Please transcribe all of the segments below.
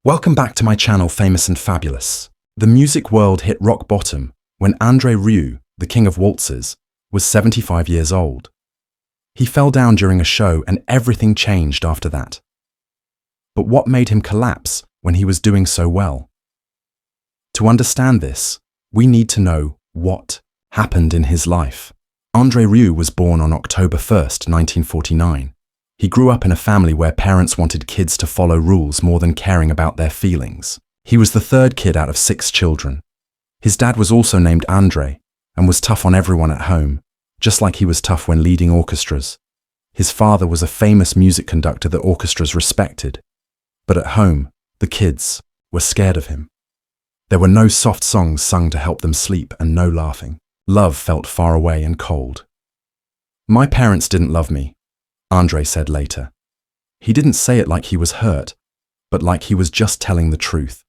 Welcome back to my channel, Famous and Fabulous. The music world hit rock bottom when André Rieu, the king of waltzes, was 75 years old. He fell down during a show and everything changed after that. But what made him collapse when he was doing so well? To understand this, we need to know what happened in his life. André Rieu was born on October 1st, 1949. He grew up in a family where parents wanted kids to follow rules more than caring about their feelings. He was the third kid out of 6 children. His dad was also named André and was tough on everyone at home, just like he was tough when leading orchestras. His father was a famous music conductor that orchestras respected. But at home, the kids were scared of him. There were no soft songs sung to help them sleep and no laughing. Love felt far away and cold. "My parents didn't love me," André said later. He didn't say it like he was hurt, but like he was just telling the truth.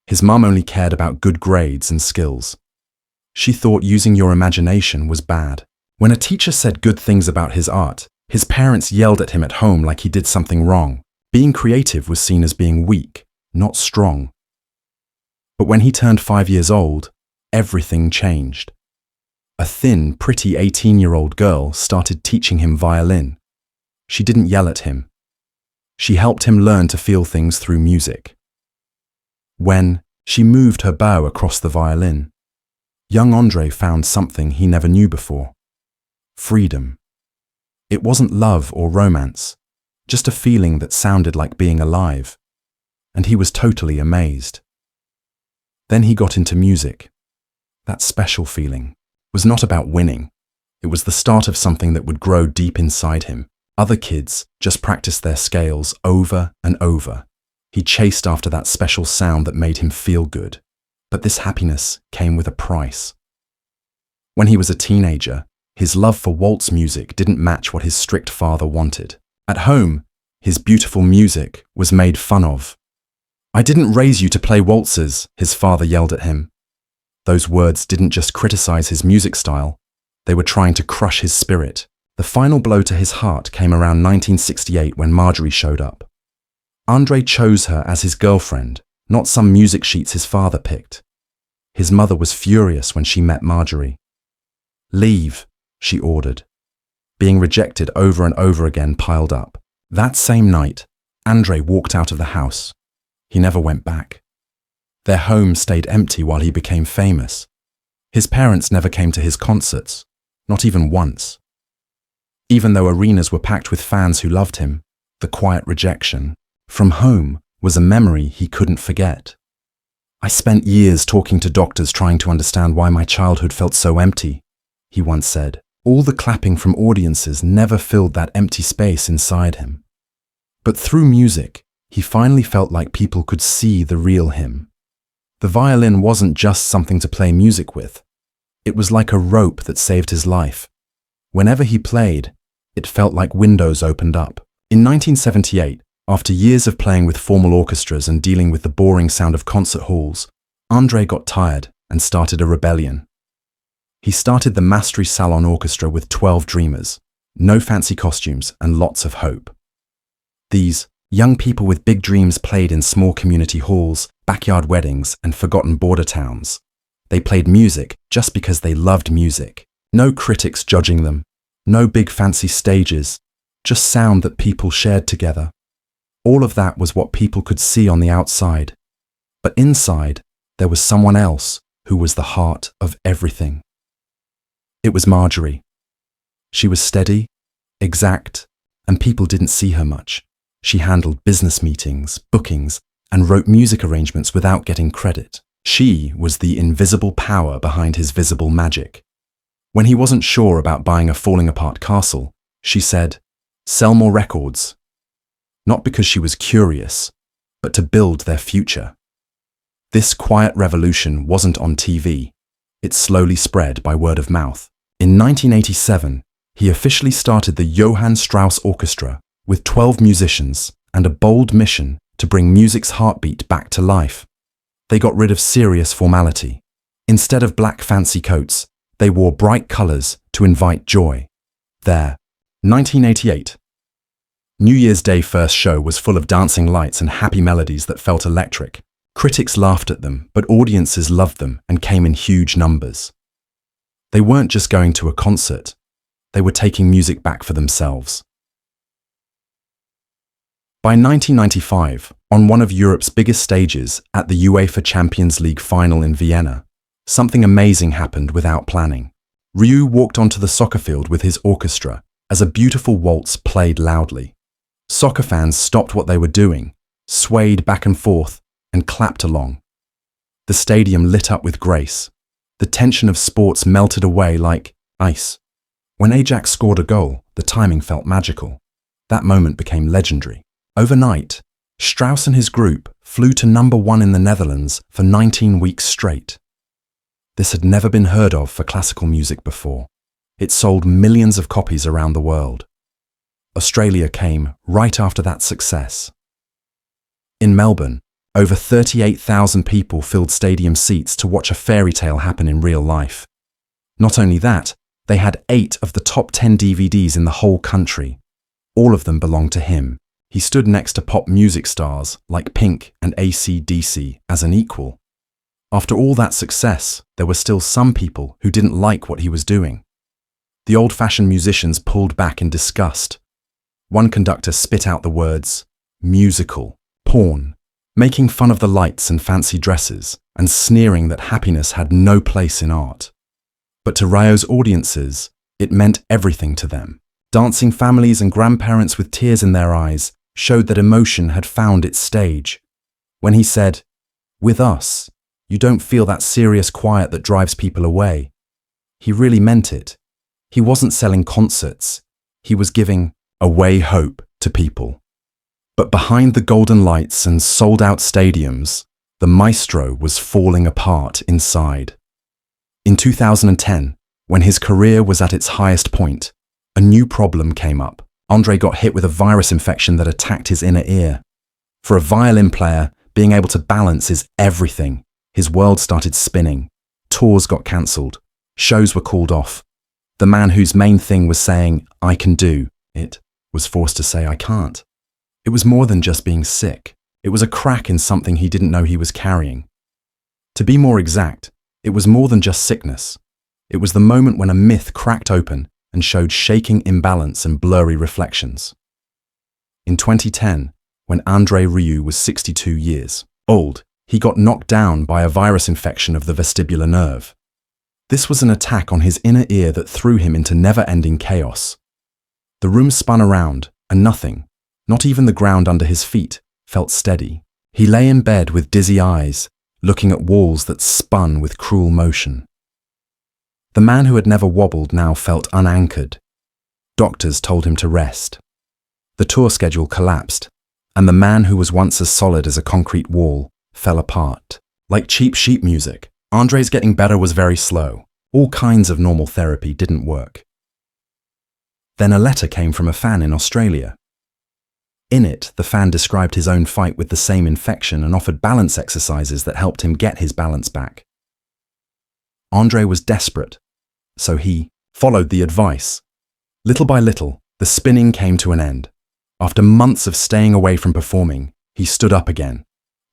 His mum only cared about good grades and skills. She thought using your imagination was bad. When a teacher said good things about his art, his parents yelled at him at home like he did something wrong. Being creative was seen as being weak, not strong. But when he turned 5 years old, everything changed. A thin, pretty 18-year-old girl started teaching him violin. She didn't yell at him. She helped him learn to feel things through music. When she moved her bow across the violin, young André found something he never knew before: freedom. It wasn't love or romance, just a feeling that sounded like being alive, and he was totally amazed. Then he got into music. That special feeling was not about winning. It was the start of something that would grow deep inside him. Other kids just practiced their scales over and over. He chased after that special sound that made him feel good. But this happiness came with a price. When he was a teenager, his love for waltz music didn't match what his strict father wanted. At home, his beautiful music was made fun of. "I didn't raise you to play waltzes," his father yelled at him. Those words didn't just criticize his music style, they were trying to crush his spirit. The final blow to his heart came around 1968 when Marjorie showed up. André chose her as his girlfriend, not some music sheets his father picked. His mother was furious when she met Marjorie. "Leave," she ordered. Being rejected over and over again piled up. That same night, André walked out of the house. He never went back. Their home stayed empty while he became famous. His parents never came to his concerts, not even once. Even though arenas were packed with fans who loved him, the quiet rejection from home was a memory he couldn't forget. "I spent years talking to doctors trying to understand why my childhood felt so empty," he once said. All the clapping from audiences never filled that empty space inside him. But through music, he finally felt like people could see the real him. The violin wasn't just something to play music with. It was like a rope that saved his life. Whenever he played, it felt like windows opened up. In 1978, after years of playing with formal orchestras and dealing with the boring sound of concert halls, André got tired and started a rebellion. He started the Maestro Salon Orchestra with 12 dreamers, no fancy costumes and lots of hope. These young people with big dreams played in small community halls, backyard weddings, and forgotten border towns. They played music just because they loved music. No critics judging them. No big fancy stages, just sound that people shared together. All of that was what people could see on the outside. But inside, there was someone else who was the heart of everything. It was Marjorie. She was steady, exact, and people didn't see her much. She handled business meetings, bookings, and wrote music arrangements without getting credit. She was the invisible power behind his visible magic. When he wasn't sure about buying a falling-apart castle, she said, "Sell more records." Not because she was curious, but to build their future. This quiet revolution wasn't on TV. It slowly spread by word of mouth. In 1987, he officially started the Johann Strauss Orchestra with 12 musicians and a bold mission to bring music's heartbeat back to life. They got rid of serious formality. Instead of black fancy coats, they wore bright colors to invite joy. There, 1988. New Year's Day first show was full of dancing lights and happy melodies that felt electric. Critics laughed at them, but audiences loved them and came in huge numbers. They weren't just going to a concert, they were taking music back for themselves. By 1995, on one of Europe's biggest stages at the UEFA Champions League final in Vienna, something amazing happened without planning. Rieu walked onto the soccer field with his orchestra as a beautiful waltz played loudly. Soccer fans stopped what they were doing, swayed back and forth, and clapped along. The stadium lit up with grace. The tension of sports melted away like ice. When Ajax scored a goal, the timing felt magical. That moment became legendary. Overnight, Strauss and his group flew to #1 in the Netherlands for 19 weeks straight. This had never been heard of for classical music before. It sold millions of copies around the world. Australia came right after that success. In Melbourne, over 38,000 people filled stadium seats to watch a fairy tale happen in real life. Not only that, they had 8 of the top 10 DVDs in the whole country. All of them belonged to him. He stood next to pop music stars like Pink and AC/DC as an equal. After all that success, there were still some people who didn't like what he was doing. The old-fashioned musicians pulled back in disgust. One conductor spit out the words, musical, porn, making fun of the lights and fancy dresses, and sneering that happiness had no place in art. But to Rieu's audiences, it meant everything to them. Dancing families and grandparents with tears in their eyes showed that emotion had found its stage. When he said, "With us, you don't feel that serious quiet that drives people away," he really meant it. He wasn't selling concerts. He was giving away hope to people. But behind the golden lights and sold-out stadiums, the maestro was falling apart inside. In 2010, when his career was at its highest point, a new problem came up. André got hit with a virus infection that attacked his inner ear. For a violin player, being able to balance is everything. His world started spinning. Tours got cancelled. Shows were called off. The man whose main thing was saying, "I can do it," was forced to say, "I can't." It was more than just being sick. It was a crack in something he didn't know he was carrying. To be more exact, it was more than just sickness. It was the moment when a myth cracked open and showed shaking imbalance and blurry reflections. In 2010, when André Rieu was 62 years old, he got knocked down by a virus infection of the vestibular nerve. This was an attack on his inner ear that threw him into never-ending chaos. The room spun around, and nothing, not even the ground under his feet, felt steady. He lay in bed with dizzy eyes, looking at walls that spun with cruel motion. The man who had never wobbled now felt unanchored. Doctors told him to rest. The tour schedule collapsed, and the man who was once as solid as a concrete wall fell apart. Like cheap sheet music, André's getting better was very slow. All kinds of normal therapy didn't work. Then a letter came from a fan in Australia. In it, the fan described his own fight with the same infection and offered balance exercises that helped him get his balance back. André was desperate, so he followed the advice. Little by little, the spinning came to an end. After months of staying away from performing, he stood up again,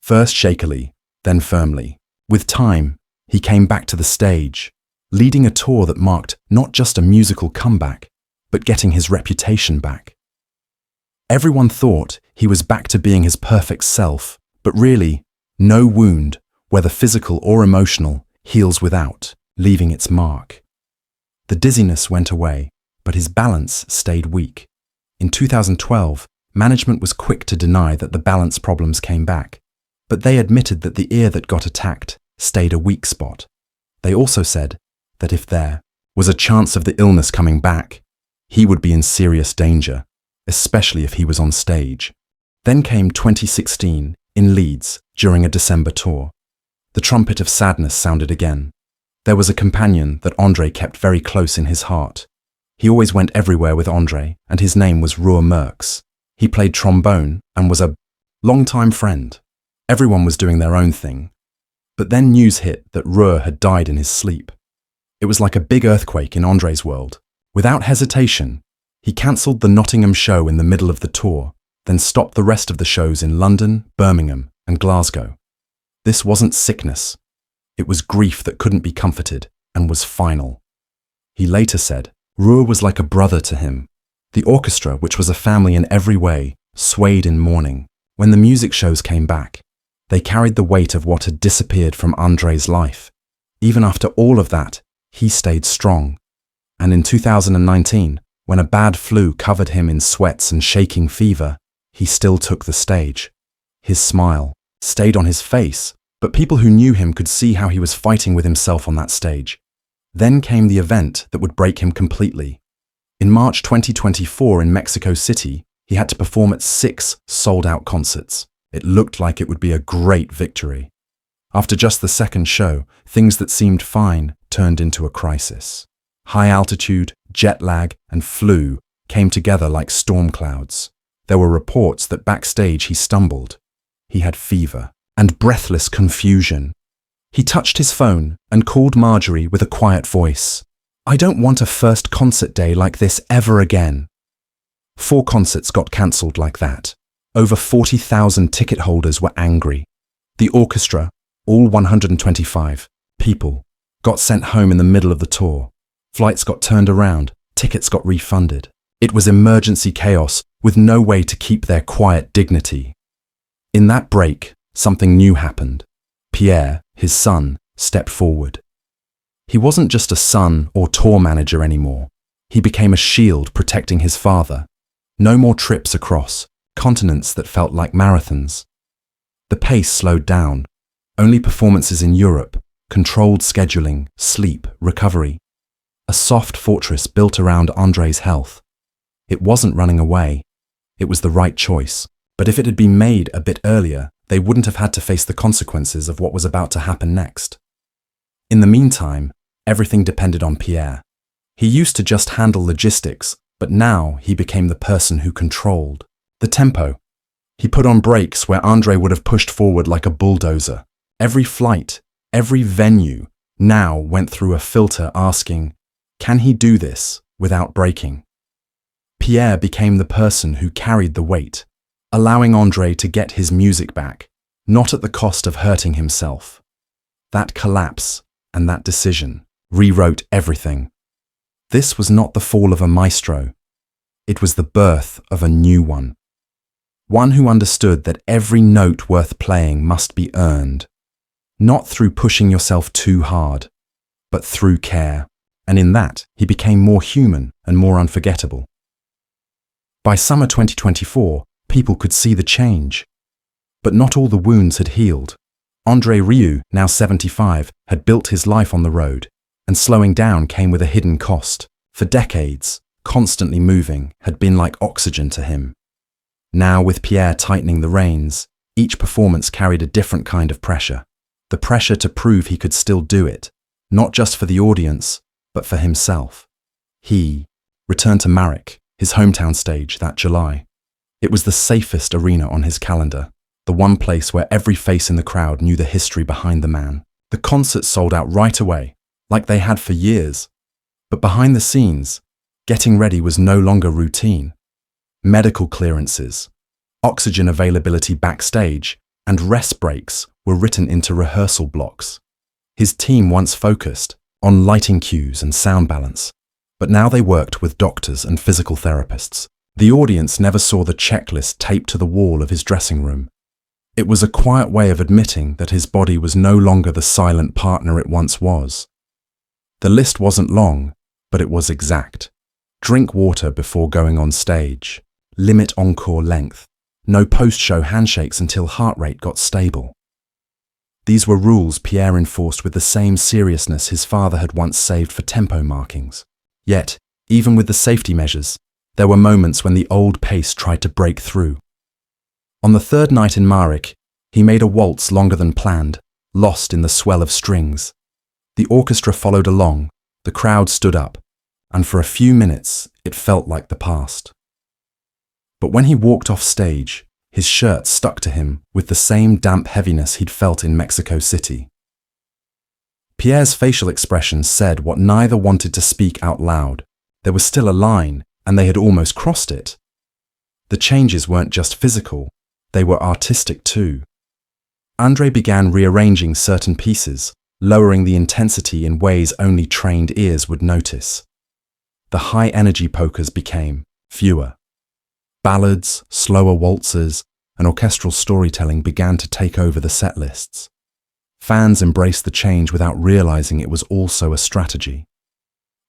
first shakily, then firmly. With time, he came back to the stage, leading a tour that marked not just a musical comeback, but getting his reputation back. Everyone thought he was back to being his perfect self, but really, no wound, whether physical or emotional, heals without leaving its mark. The dizziness went away, but his balance stayed weak. In 2012, management was quick to deny that the balance problems came back, but they admitted that the ear that got attacked stayed a weak spot. They also said that if there was a chance of the illness coming back, he would be in serious danger, especially if he was on stage. Then came 2016 in Leeds during a December tour. The trumpet of sadness sounded again. There was a companion that André kept very close in his heart. He always went everywhere with André, and his name was Rieu Merckx. He played trombone and was a long-time friend. Everyone was doing their own thing. But then news hit that Rieu had died in his sleep. It was like a big earthquake in André's world. Without hesitation, He cancelled the Nottingham show in the middle of the tour, then stopped the rest of the shows in London, Birmingham, and Glasgow. This wasn't sickness. It was grief that couldn't be comforted and was final. He later said, Rieu was like a brother to him. The orchestra, which was a family in every way, swayed in mourning. When the music shows came back, they carried the weight of what had disappeared from André's life. Even after all of that, he stayed strong. And in 2019, when a bad flu covered him in sweats and shaking fever, he still took the stage. His smile stayed on his face, but people who knew him could see how he was fighting with himself on that stage. Then came the event that would break him completely. In March 2024 in Mexico City, he had to perform at 6 sold-out concerts. It looked like it would be a great victory. After just the second show, things that seemed fine turned into a crisis. High altitude, jet lag, and flu came together like storm clouds. There were reports that backstage he stumbled. He had fever and breathless confusion. He touched his phone and called Marjorie with a quiet voice. I don't want a first concert day like this ever again. 4 concerts got cancelled like that. Over 40,000 ticket holders were angry. The orchestra, all 125 people, got sent home in the middle of the tour. Flights got turned around, tickets got refunded. It was emergency chaos with no way to keep their quiet dignity. In that break, something new happened. Pierre, his son, stepped forward. He wasn't just a son or tour manager anymore. He became a shield protecting his father. No more trips across continents that felt like marathons. The pace slowed down. Only performances in Europe, controlled scheduling, sleep, recovery. A soft fortress built around André's health. It wasn't running away. It was the right choice. But if it had been made a bit earlier, they wouldn't have had to face the consequences of what was about to happen next. In the meantime, everything depended on Pierre. He used to just handle logistics, but now he became the person who controlled the tempo. He put on brakes where André would have pushed forward like a bulldozer. Every flight, every venue now went through a filter asking, can he do this without breaking? Pierre became the person who carried the weight, allowing André to get his music back, not at the cost of hurting himself. That collapse and that decision rewrote everything. This was not the fall of a maestro. It was the birth of a new one. One who understood that every note worth playing must be earned, not through pushing yourself too hard, but through care. And in that, he became more human and more unforgettable. By summer 2024, people could see the change. But not all the wounds had healed. André Rieu, now 75, had built his life on the road, and slowing down came with a hidden cost. For decades, constantly moving had been like oxygen to him. Now, with Pierre tightening the reins, each performance carried a different kind of pressure. The pressure to prove he could still do it, not just for the audience, but for himself. He returned to Marek, his hometown stage, that July. It was the safest arena on his calendar, the one place where every face in the crowd knew the history behind the man. The concert sold out right away, like they had for years. But behind the scenes, getting ready was no longer routine. Medical clearances, oxygen availability backstage, and rest breaks were written into rehearsal blocks. His team once focused on lighting cues and sound balance, but now they worked with doctors and physical therapists. The audience never saw the checklist taped to the wall of his dressing room. It was a quiet way of admitting that his body was no longer the silent partner it once was. The list wasn't long, but it was exact. Drink water before going on stage. Limit encore length. No post-show handshakes until heart rate got stable. These were rules Pierre enforced with the same seriousness his father had once saved for tempo markings. Yet, even with the safety measures, there were moments when the old pace tried to break through. On the third night in Marek, he made a waltz longer than planned, lost in the swell of strings. The orchestra followed along, the crowd stood up, and for a few minutes it felt like the past. But when he walked off stage, his shirt stuck to him with the same damp heaviness he'd felt in Mexico City. Pierre's facial expression said what neither wanted to speak out loud. There was still a line, and they had almost crossed it. The changes weren't just physical, they were artistic too. André began rearranging certain pieces, lowering the intensity in ways only trained ears would notice. The high-energy polkas became fewer. Ballads, slower waltzes, and orchestral storytelling began to take over the set lists. Fans embraced the change without realizing it was also a strategy.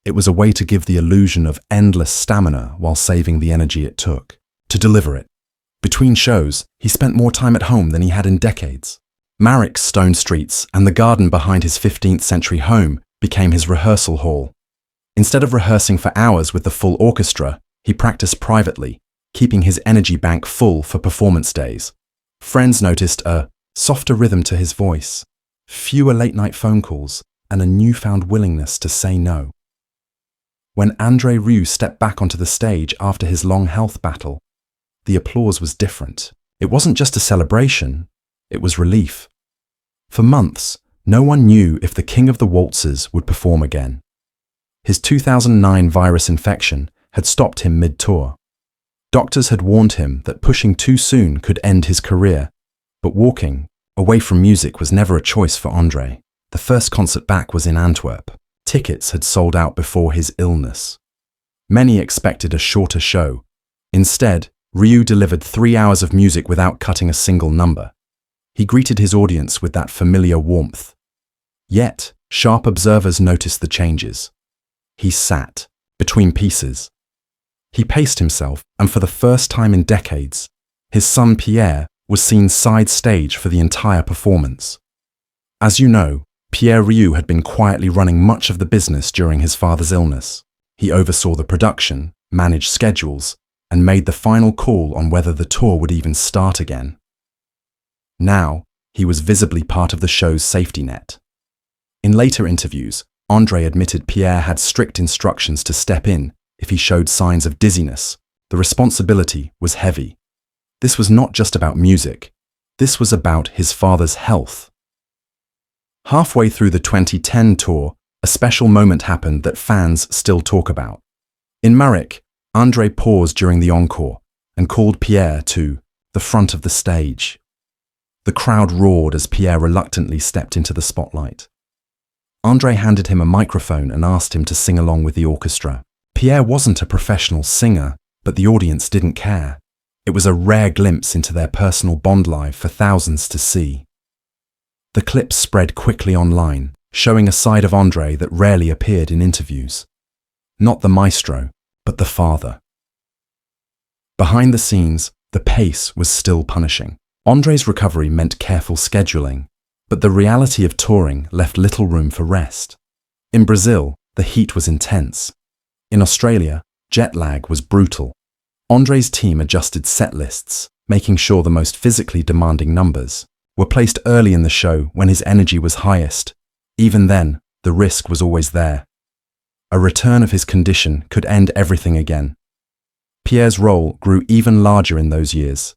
It was a way to give the illusion of endless stamina while saving the energy it took to deliver it. Between shows, he spent more time at home than he had in decades. Marrick's stone streets and the garden behind his 15th century home became his rehearsal hall. Instead of rehearsing for hours with the full orchestra, he practiced privately, keeping his energy bank full for performance days. Friends noticed a softer rhythm to his voice, fewer late-night phone calls, and a newfound willingness to say no. When André Rieu stepped back onto the stage after his long health battle, the applause was different. It wasn't just a celebration, it was relief. For months, no one knew if the King of the Waltzes would perform again. His 2009 virus infection had stopped him mid-tour. Doctors had warned him that pushing too soon could end his career, but walking away from music was never a choice for André. The first concert back was in Antwerp. Tickets had sold out before his illness. Many expected a shorter show. Instead, Rieu delivered 3 hours of music without cutting a single number. He greeted his audience with that familiar warmth. Yet, sharp observers noticed the changes. He sat between pieces. He paced himself, and for the first time in decades, his son Pierre was seen side stage for the entire performance. As you know, Pierre Rieu had been quietly running much of the business during his father's illness. He oversaw the production, managed schedules, and made the final call on whether the tour would even start again. Now, he was visibly part of the show's safety net. In later interviews, André admitted Pierre had strict instructions to step in if he showed signs of dizziness. The responsibility was heavy. This was not just about music. This was about his father's health. Halfway through the 2010 tour, a special moment happened that fans still talk about. In Marrick, André paused during the encore and called Pierre to the front of the stage. The crowd roared as Pierre reluctantly stepped into the spotlight. André handed him a microphone and asked him to sing along with the orchestra. Pierre wasn't a professional singer, but the audience didn't care. It was a rare glimpse into their personal bond life for thousands to see. The clip spread quickly online, showing a side of André that rarely appeared in interviews. Not the maestro, but the father. Behind the scenes, the pace was still punishing. André's recovery meant careful scheduling, but the reality of touring left little room for rest. In Brazil, the heat was intense. In Australia, jet lag was brutal. André's team adjusted set lists, making sure the most physically demanding numbers were placed early in the show when his energy was highest. Even then, the risk was always there. A return of his condition could end everything again. Pierre's role grew even larger in those years.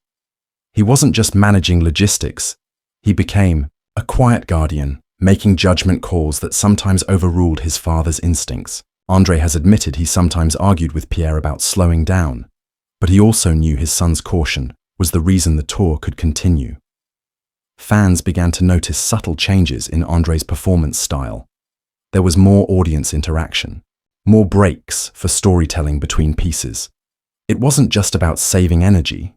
He wasn't just managing logistics, he became a quiet guardian, making judgment calls that sometimes overruled his father's instincts. André has admitted he sometimes argued with Pierre about slowing down, but he also knew his son's caution was the reason the tour could continue. Fans began to notice subtle changes in André's performance style. There was more audience interaction, more breaks for storytelling between pieces. It wasn't just about saving energy.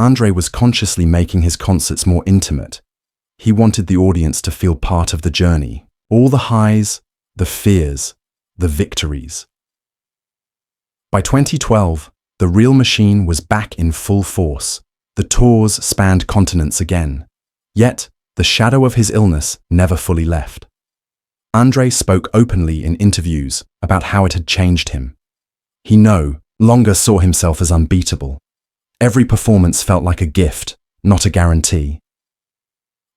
André was consciously making his concerts more intimate. He wanted the audience to feel part of the journey, all the highs, the fears, the victories. By 2012, the real machine was back in full force. The tours spanned continents again. Yet, the shadow of his illness never fully left. André spoke openly in interviews about how it had changed him. He no longer saw himself as unbeatable. Every performance felt like a gift, not a guarantee.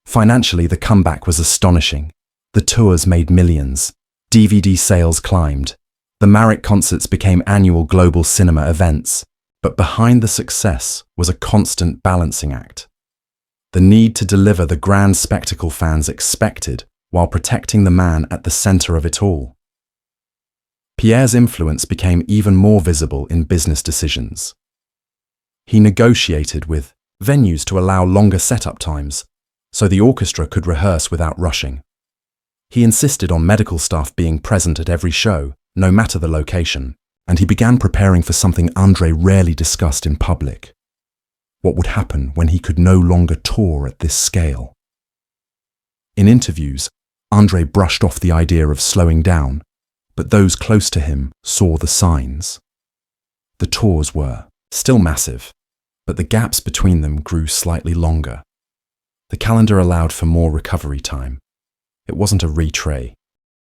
Financially, the comeback was astonishing. The tours made millions. DVD sales climbed. The Marrick concerts became annual global cinema events. But behind the success was a constant balancing act. The need to deliver the grand spectacle fans expected while protecting the man at the center of it all. Pierre's influence became even more visible in business decisions. He negotiated with venues to allow longer setup times, so the orchestra could rehearse without rushing. He insisted on medical staff being present at every show, no matter the location, and he began preparing for something André rarely discussed in public: what would happen when he could no longer tour at this scale. In interviews, André brushed off the idea of slowing down, but those close to him saw the signs. The tours were still massive, but the gaps between them grew slightly longer. The calendar allowed for more recovery time. It wasn't a retray,